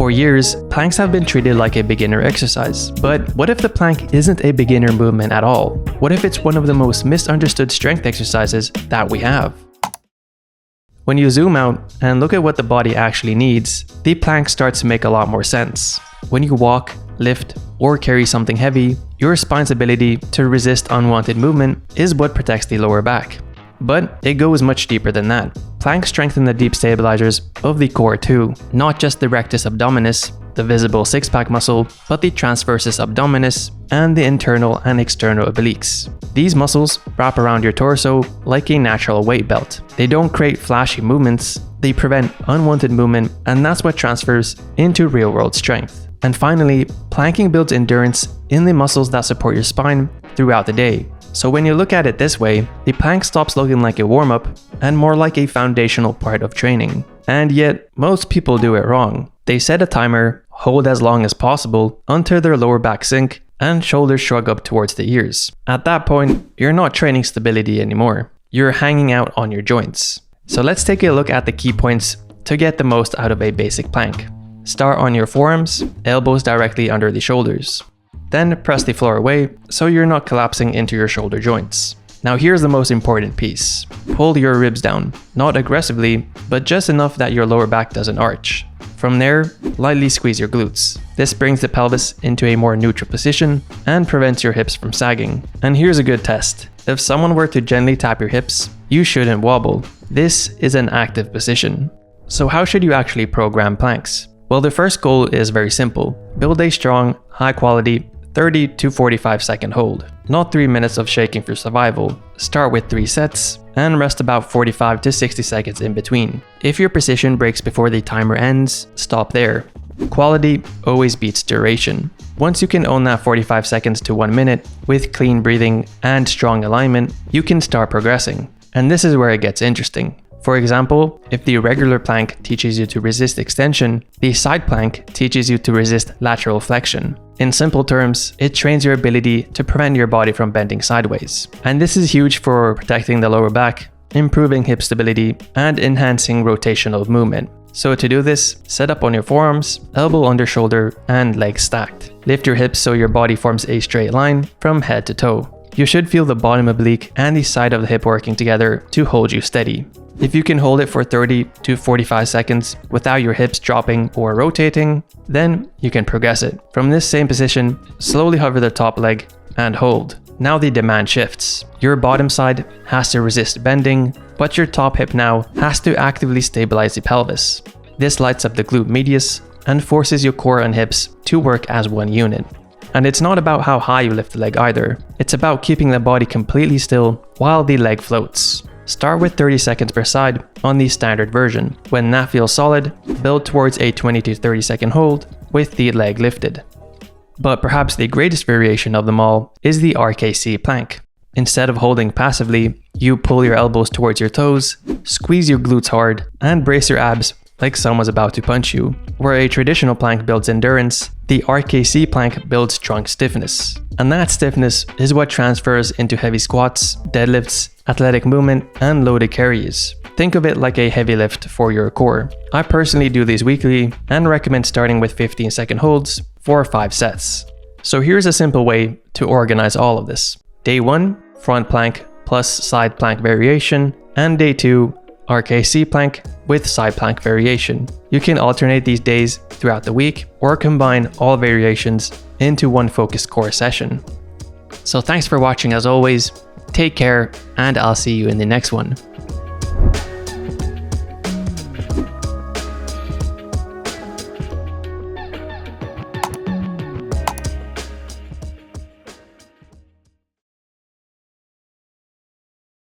For years, planks have been treated like a beginner exercise. But what if the plank isn't a beginner movement at all? What if it's one of the most misunderstood strength exercises that we have? When you zoom out and look at what the body actually needs, the plank starts to make a lot more sense. When you walk, lift, or carry something heavy, your spine's ability to resist unwanted movement is what protects the lower back. But it goes much deeper than that. Planks strengthen the deep stabilizers of the core too, not just the rectus abdominis, the visible six-pack muscle, but the transversus abdominis and the internal and external obliques. These muscles wrap around your torso like a natural weight belt. They don't create flashy movements, they prevent unwanted movement, and that's what transfers into real-world strength. And finally, planking builds endurance in the muscles that support your spine throughout the day. So when you look at it this way, the plank stops looking like a warm-up and more like a foundational part of training. And yet, most people do it wrong. They set a timer, hold as long as possible until their lower back sink and shoulders shrug up towards the ears. At that point, you're not training stability anymore. You're hanging out on your joints. So let's take a look at the key points to get the most out of a basic plank. Start on your forearms, elbows directly under the shoulders. Then press the floor away so you're not collapsing into your shoulder joints. Now here's the most important piece. Pull your ribs down, not aggressively, but just enough that your lower back doesn't arch. From there, lightly squeeze your glutes. This brings the pelvis into a more neutral position and prevents your hips from sagging. And here's a good test. If someone were to gently tap your hips, you shouldn't wobble. This is an active position. So how should you actually program planks? Well, the first goal is very simple. Build a strong, high quality, 30 to 45 second hold. Not 3 minutes of shaking for survival. Start with 3 sets and rest about 45 to 60 seconds in between. If your precision breaks before the timer ends, stop there. Quality always beats duration. Once you can own that 45 seconds to 1 minute with clean breathing and strong alignment, you can start progressing. And this is where it gets interesting. For example, if the regular plank teaches you to resist extension, the side plank teaches you to resist lateral flexion. In simple terms, it trains your ability to prevent your body from bending sideways. And this is huge for protecting the lower back, improving hip stability, and enhancing rotational movement. So to do this, set up on your forearms, elbow under shoulder, and legs stacked. Lift your hips so your body forms a straight line from head to toe. You should feel the bottom oblique and the side of the hip working together to hold you steady. If you can hold it for 30 to 45 seconds without your hips dropping or rotating, then you can progress it. From this same position, slowly hover the top leg and hold. Now the demand shifts. Your bottom side has to resist bending, but your top hip now has to actively stabilize the pelvis. This lights up the glute medius and forces your core and hips to work as one unit. And it's not about how high you lift the leg either. It's about keeping the body completely still while the leg floats. Start with 30 seconds per side on the standard version. When that feels solid, build towards a 20 to 30 second hold with the leg lifted. But perhaps the greatest variation of them all is the RKC plank. Instead of holding passively, you pull your elbows towards your toes, squeeze your glutes hard, and brace your abs like someone's about to punch you. Where a traditional plank builds endurance, the RKC plank builds trunk stiffness. And that stiffness is what transfers into heavy squats, deadlifts, athletic movement, and loaded carries. Think of it like a heavy lift for your core. I personally do these weekly and recommend starting with 15-second holds for 5 sets. So here's a simple way to organize all of this. Day 1, front plank plus side plank variation, and day 2, RKC plank with side plank variation. You can alternate these days throughout the week or combine all variations into one focused core session. So thanks for watching as always, take care, and I'll see you in the next one.